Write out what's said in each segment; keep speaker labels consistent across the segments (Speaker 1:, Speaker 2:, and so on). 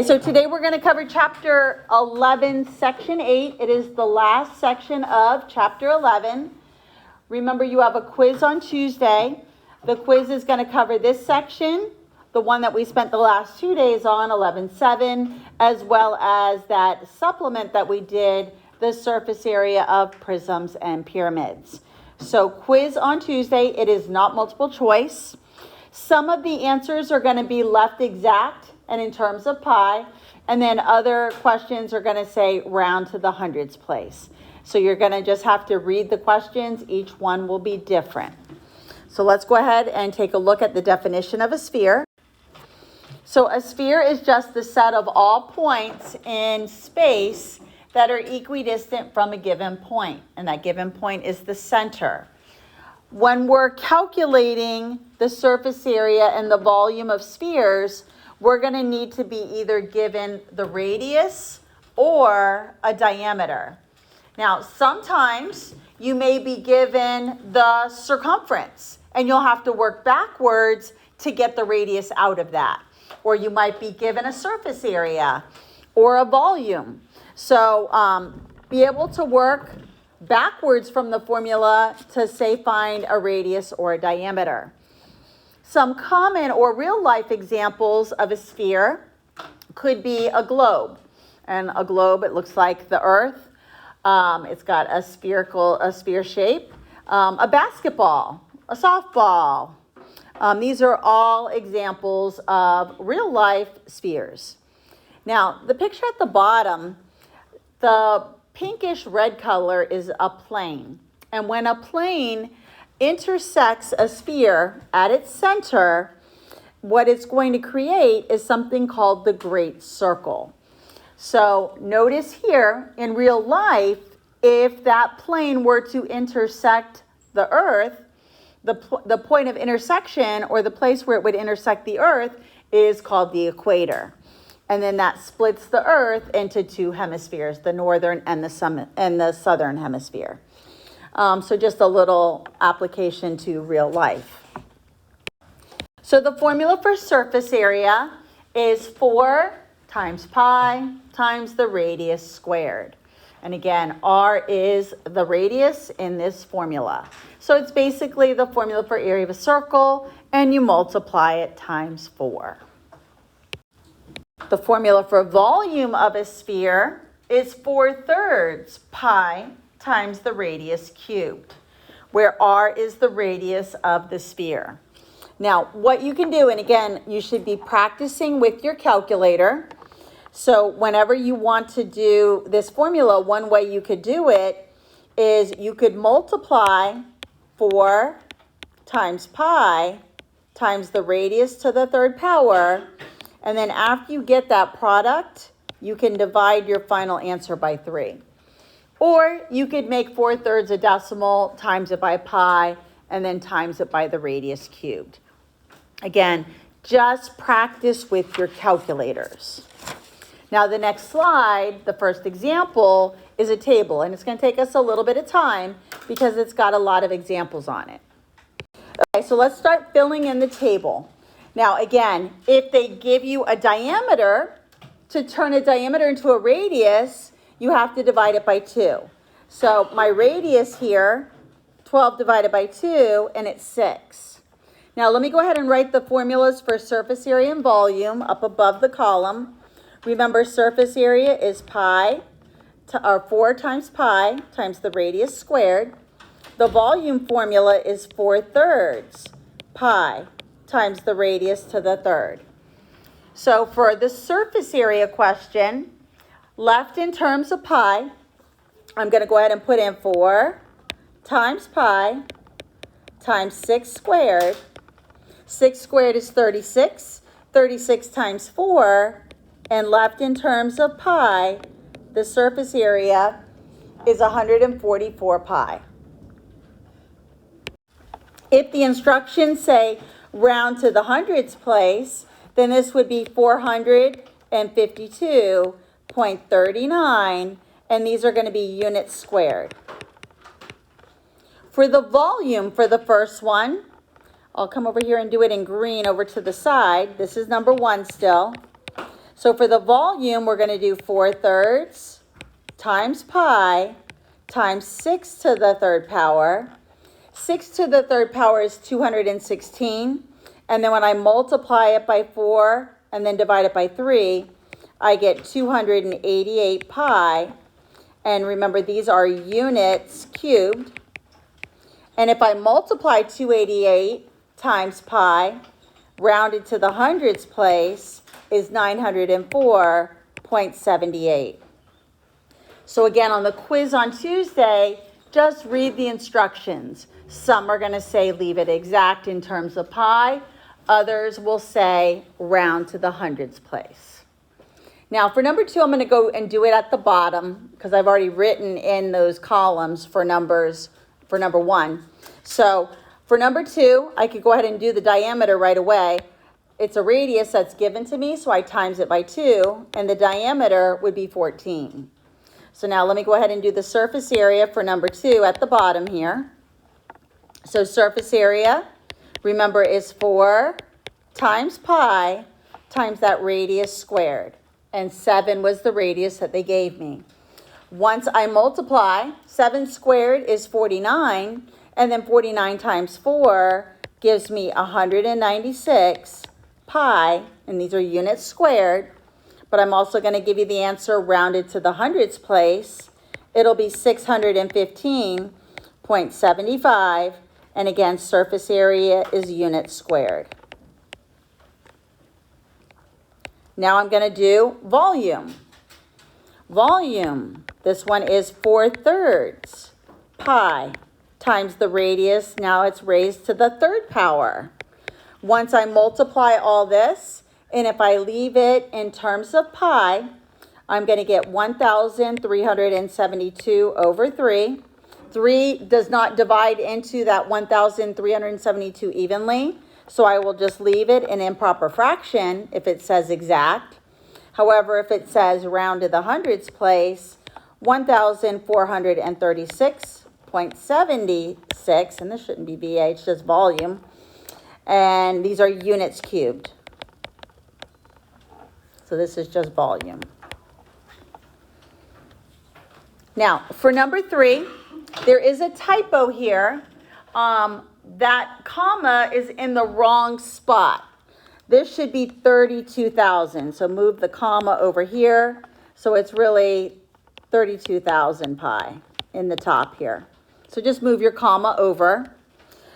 Speaker 1: So today we're going to cover chapter 11, section 8. It is the last section of chapter 11. Remember, you have a quiz on Tuesday. The quiz is going to cover this section, the one that we spent the last 2 days on, 11.7, as well as that supplement that we did, the surface area of prisms and pyramids. So quiz on Tuesday. It is not multiple choice. Some of the answers are going to be left exact and in terms of pi, and then other questions are going to say round to the hundreds place. So you're going to just have to read the questions. Each one will be different. So let's go ahead and take a look at the definition of a sphere. So a sphere is just the set of all points in space that are equidistant from a given point, and that given point is the center. When we're calculating the surface area and the volume of spheres, we're going to need to be either given the radius or a diameter. Now, sometimes you may be given the circumference, and you'll have to work backwards to get the radius out of that. Or you might be given a surface area or a volume. So be able to work backwards from the formula to, say, find a radius or a diameter. Some common or real life examples of a sphere could be a globe. And a globe, it looks like the earth. It's got a sphere shape. A basketball, a softball. These are all examples of real life spheres. Now, the picture at the bottom, the pinkish red color is a plane. And when a plane intersects a sphere at its center, what it's going to create is something called the great circle. So notice here in real life, if that plane were to intersect the earth, the point of intersection, or the place where it would intersect the earth, is called the equator. And then that splits the earth into two hemispheres, the northern and the southern hemisphere. So just a little application to real life. So the formula for surface area is 4 times pi times the radius squared. And again, r is the radius in this formula. So it's basically the formula for area of a circle, and you multiply it times 4. The formula for volume of a sphere is 4/3 pi times the radius cubed, where r is the radius of the sphere. Now, what you can do, and again, you should be practicing with your calculator. So whenever you want to do this formula, one way you could do it is you could multiply 4 times pi times the radius to the third power, and then after you get that product, you can divide your final answer by 3. Or you could make 4/3 a decimal, times it by pi, and then times it by the radius cubed. Again, just practice with your calculators. Now the next slide, the first example, is a table, and it's going to take us a little bit of time because it's got a lot of examples on it. Okay, so let's start filling in the table. Now again, if they give you a diameter, to turn a diameter into a radius, you have to divide it by 2. So my radius here, 12 divided by 2, and it's 6. Now let me go ahead and write the formulas for surface area and volume up above the column. Remember, surface area is 4 times pi times the radius squared. The volume formula is 4/3 pi times the radius to the third. So for the surface area question, left in terms of pi, I'm going to go ahead and put in 4 times pi times 6 squared. 6 squared is 36. 36 times 4. And left in terms of pi, the surface area is 144 pi. If the instructions say round to the hundreds place, then this would be 452.39, and these are going to be units squared. For the volume for the first one, I'll come over here and do it in green over to the side. This is number 1 still. So for the volume, we're going to do 4/3 times pi times 6 to the third power. 6 to the third power is 216. And then when I multiply it by 4 and then divide it by 3, I get 288 pi. And remember, these are units cubed. And if I multiply 288 times pi, rounded to the hundredths place, is 904.78. So again, on the quiz on Tuesday, just read the instructions. Some are going to say leave it exact in terms of pi. Others will say round to the hundredths place. Now for number 2, I'm going to go and do it at the bottom because I've already written in those columns for numbers for number 1. So for number 2, I could go ahead and do the diameter right away. It's a radius that's given to me, so I times it by 2, and the diameter would be 14. So now let me go ahead and do the surface area for number 2 at the bottom here. So surface area, remember, is 4 times pi times that radius squared. And 7 was the radius that they gave me. Once I multiply, 7 squared is 49, and then 49 times 4 gives me 196 pi, and these are units squared. But I'm also going to give you the answer rounded to the hundredths place. It'll be 615.75, and again, surface area is units squared. Now I'm going to do volume. Volume, this one is 4/3 pi times the radius. Now it's raised to the third power. Once I multiply all this, and if I leave it in terms of pi, I'm going to get 1,372 over 3. 3 does not divide into that 1,372 evenly, so I will just leave it in improper fraction if it says exact. However, if it says round to the hundredths place, 1,436.76, and this shouldn't be VA, it's just volume, and these are units cubed. So this is just volume. Now, for number 3, there is a typo here. That comma is in the wrong spot. This should be 32,000. So move the comma over here. So it's really 32,000 pi in the top here. So just move your comma over.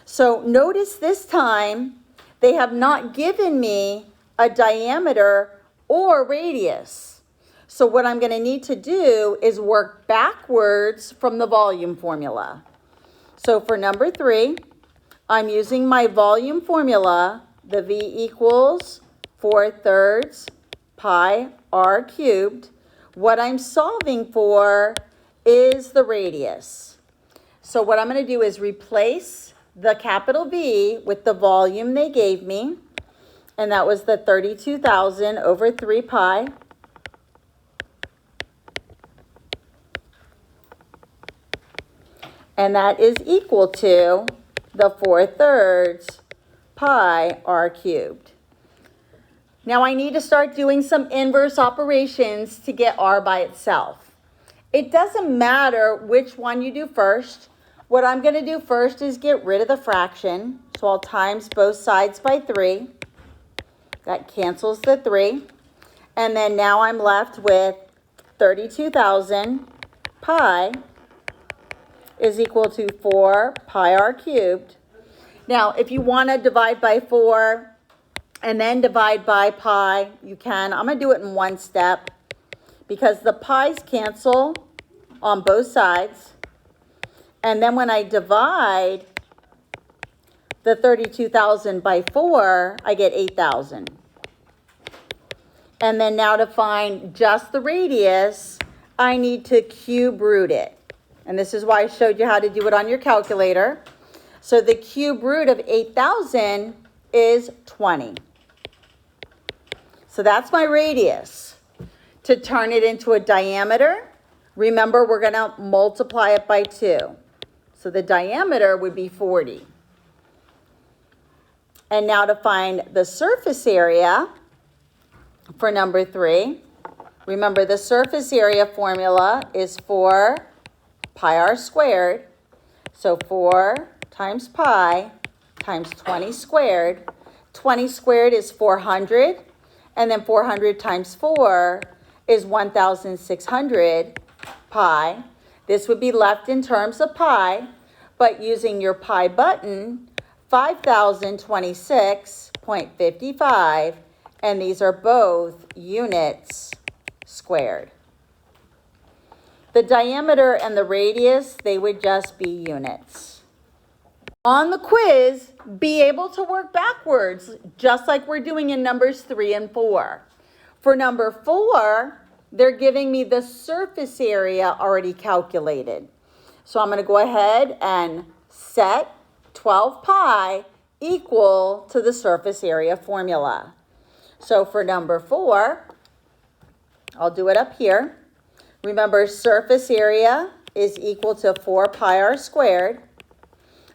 Speaker 1: So notice this time they have not given me a diameter or radius. So what I'm going to need to do is work backwards from the volume formula. So for number 3, I'm using my volume formula, the V equals 4/3 pi r cubed. What I'm solving for is the radius. So what I'm going to do is replace the capital V with the volume they gave me, and that was the 32,000 over 3 pi. And that is equal to the 4/3 pi r cubed. Now I need to start doing some inverse operations to get r by itself. It doesn't matter which one you do first. What I'm going to do first is get rid of the fraction. So I'll times both sides by 3. That cancels the 3. And then now I'm left with 32,000 pi is equal to 4 pi r cubed. Now, if you want to divide by 4 and then divide by pi, you can. I'm going to do it in one step because the pi's cancel on both sides. And then when I divide the 32,000 by 4, I get 8,000. And then now to find just the radius, I need to cube root it. And this is why I showed you how to do it on your calculator. So the cube root of 8,000 is 20. So that's my radius. To turn it into a diameter, remember we're going to multiply it by 2. So the diameter would be 40. And now to find the surface area, For number 3, remember the surface area formula is 4 pi r squared. So 4 times pi times 20 squared. 20 squared is 400, and then 400 times 4 is 1,600 pi. This would be left in terms of pi, but using your pi button, 5,026.55, and these are both units squared. The diameter and the radius, they would just be units. On the quiz, be able to work backwards, just like we're doing in numbers 3 and 4. For number 4, they're giving me the surface area already calculated. So I'm going to go ahead and set 12 pi equal to the surface area formula. So for number 4, I'll do it up here. Remember, surface area is equal to 4 pi r squared.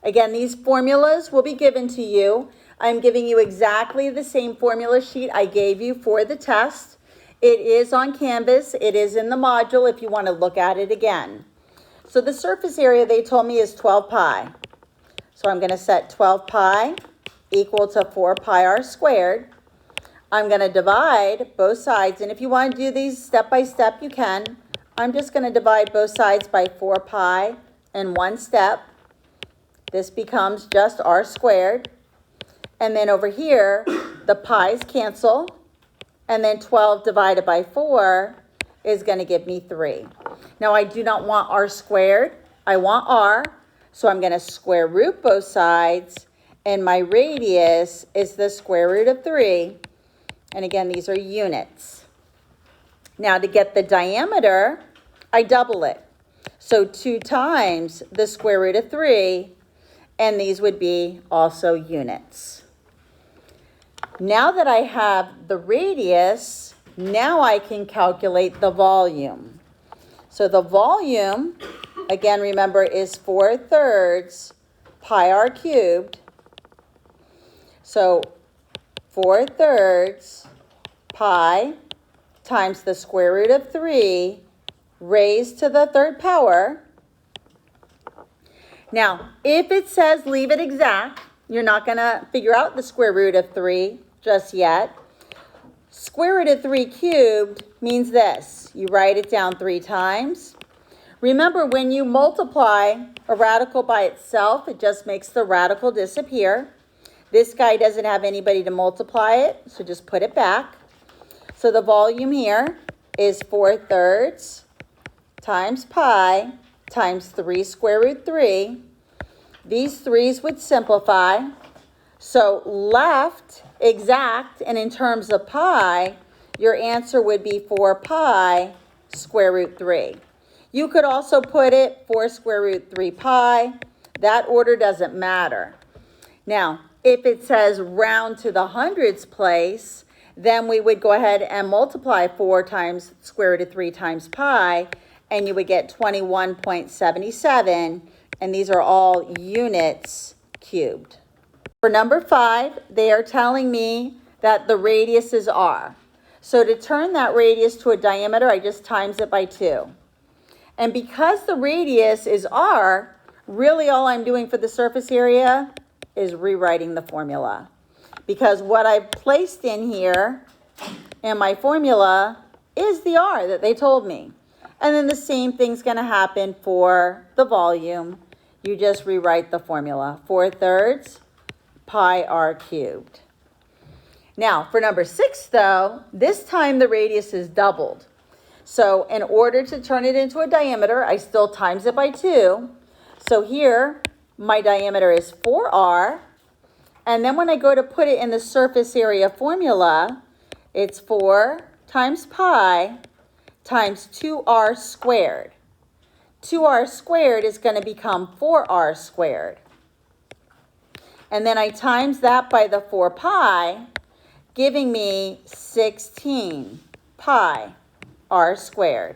Speaker 1: Again, these formulas will be given to you. I'm giving you exactly the same formula sheet I gave you for the test. It is on Canvas. It is in the module if you want to look at it again. So the surface area they told me is 12 pi. So I'm going to set 12 pi equal to 4 pi r squared. I'm going to divide both sides. And if you want to do these step by step, you can. I'm just going to divide both sides by 4 pi in one step. This becomes just r squared. And then over here, the pi's cancel. And then 12 divided by 4 is going to give me 3. Now, I do not want r squared. I want r. So I'm going to square root both sides. And my radius is the square root of 3. And again, these are units. Now, to get the diameter, I double it. So 2 times the square root of 3. And these would be also units. Now that I have the radius, now I can calculate the volume. So the volume, again, remember, is 4/3 pi r cubed. So 4/3 pi times the square root of 3 raised to the 3rd power. Now, if it says leave it exact, you're not going to figure out the square root of 3 just yet. Square root of 3 cubed means this. You write it down 3 times. Remember, when you multiply a radical by itself, it just makes the radical disappear. This guy doesn't have anybody to multiply it, so just put it back. So the volume here is 4/3 times pi times 3 square root 3. These 3's would simplify. So left exact, and in terms of pi, your answer would be 4 pi square root 3. You could also put it 4 square root 3 pi. That order doesn't matter. Now, if it says round to the hundreds place, then we would go ahead and multiply 4 times square root of 3 times pi, and you would get 21.77, and these are all units cubed. For number 5, they are telling me that the radius is r. So to turn that radius to a diameter, I just times it by 2. And because the radius is r, really all I'm doing for the surface area is rewriting the formula. Because what I've placed in here in my formula is the r that they told me. And then the same thing's going to happen for the volume. You just rewrite the formula. 4/3 pi r cubed. Now, for number 6, though, this time the radius is doubled. So in order to turn it into a diameter, I still times it by 2. So here, my diameter is 4r. And then when I go to put it in the surface area formula, it's 4 times pi times 2r squared. 2r squared is going to become 4r squared. And then I times that by the 4 pi, giving me 16 pi r squared.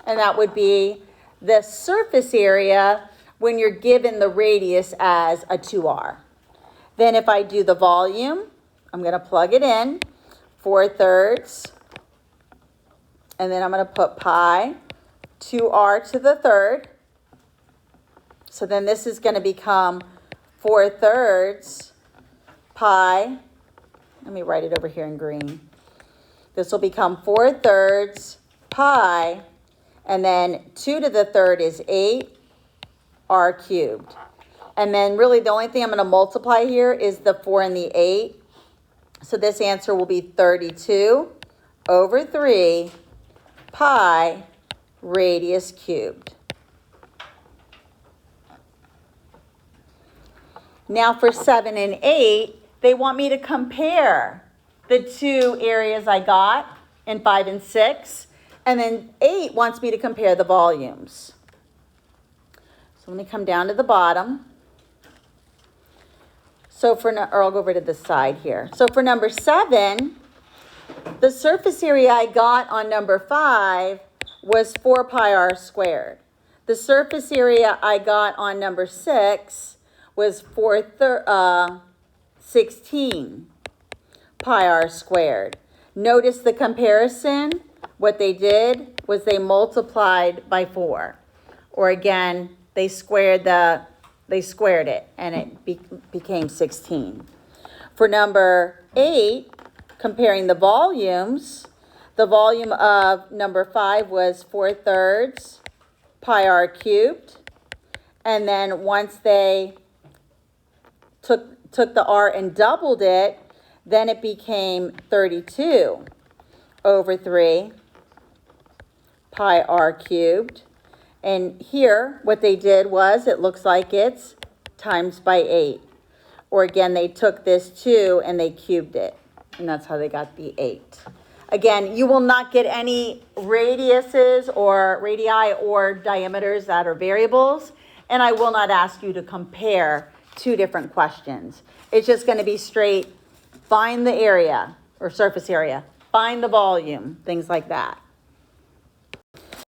Speaker 1: And that would be the surface area when you're given the radius as a 2r. Then if I do the volume, I'm going to plug it in. 4/3. And then I'm going to put pi 2r to the third. So then this is going to become 4/3 pi. Let me write it over here in green. This will become 4/3 pi, and then 2 to the third is 8r cubed. And then really the only thing I'm going to multiply here is the 4 and the 8. So this answer will be 32/3 pi radius cubed. Now for 7 and 8, they want me to compare the two areas I got in 5 and 6. And then 8 wants me to compare the volumes. So let me come down to the bottom. So or I'll go over to the side here. So for number 7, the surface area I got on number 5 was 4 pi r squared. The surface area I got on number 6 was 16 pi r squared. Notice the comparison. What they did was they multiplied by 4. Or again, they squared it and it became 16. For number 8, comparing the volumes, the volume of number 5 was 4/3 pi r cubed. And then once they took the r and doubled it, then it became 32/3 pi r cubed. And here, what they did was, it looks like it's times by 8. Or again, they took this 2 and they cubed it. And that's how they got the 8. Again, you will not get any radiuses or radii or diameters that are variables. And I will not ask you to compare two different questions. It's just going to be straight, find the area or surface area, find the volume, things like that.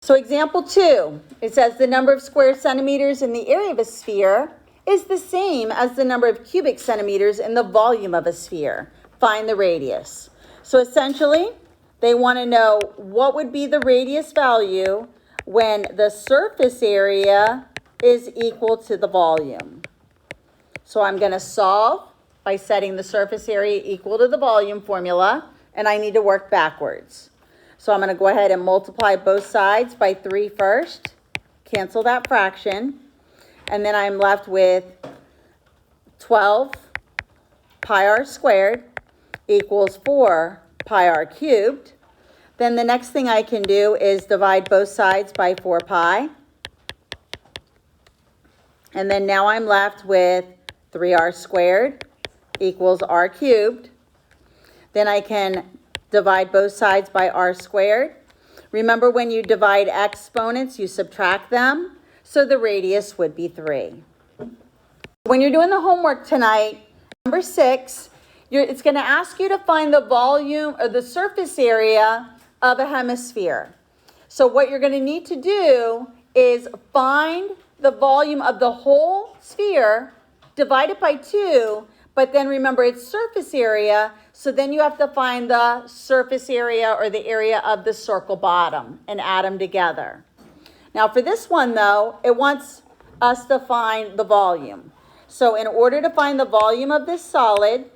Speaker 1: So example 2, it says the number of square centimeters in the area of a sphere is the same as the number of cubic centimeters in the volume of a sphere. Find the radius. So essentially, they want to know what would be the radius value when the surface area is equal to the volume. So I'm going to solve by setting the surface area equal to the volume formula, and I need to work backwards. So I'm going to go ahead and multiply both sides by 3 first, cancel that fraction, and then I'm left with 12 pi r squared equals 4 pi r cubed. Then the next thing I can do is divide both sides by 4 pi. And then now I'm left with 3r squared equals r cubed. Then I can divide both sides by r squared. Remember, when you divide exponents, you subtract them. So the radius would be 3. When you're doing the homework tonight, number 6, it's going to ask you to find the volume or the surface area of a hemisphere. So what you're going to need to do is find the volume of the whole sphere, divide it by 2, but then remember it's surface area, so then you have to find the surface area or the area of the circle bottom and add them together. Now for this one though, it wants us to find the volume. So in order to find the volume of this solid,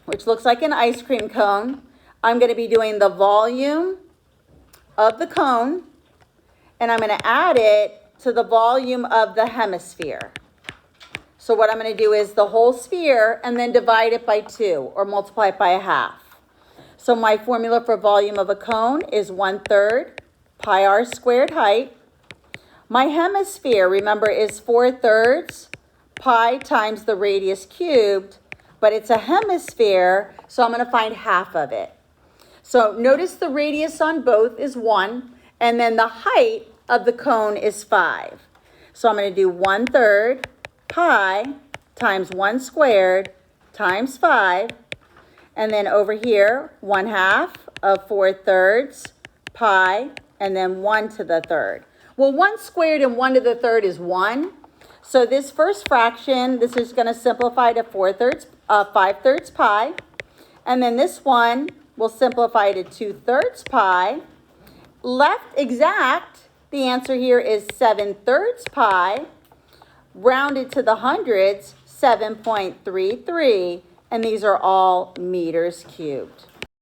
Speaker 1: which looks like an ice cream cone, I'm going to be doing the volume of the cone, and I'm going to add it to the volume of the hemisphere. So what I'm going to do is the whole sphere and then divide it by 2 or multiply it by a half. So my formula for volume of a cone is 1/3 pi r squared height. My hemisphere, remember, is 4/3 pi times the radius cubed, but it's a hemisphere, so I'm going to find half of it. So notice the radius on both is 1, and then the height of the cone is 5. So I'm going to do 1/3 pi times 1 squared times 5, and then over here, 1/2 of 4/3 pi, and then 1 to the third. Well, 1 squared and 1 to the third is 1. So this first fraction, this is going to simplify to 4/3 5/3 pi. And then this one, we'll simplify to 2/3 pi. Left exact, the answer here is 7/3 pi. Rounded to the hundreds, 7.33. And these are all meters cubed.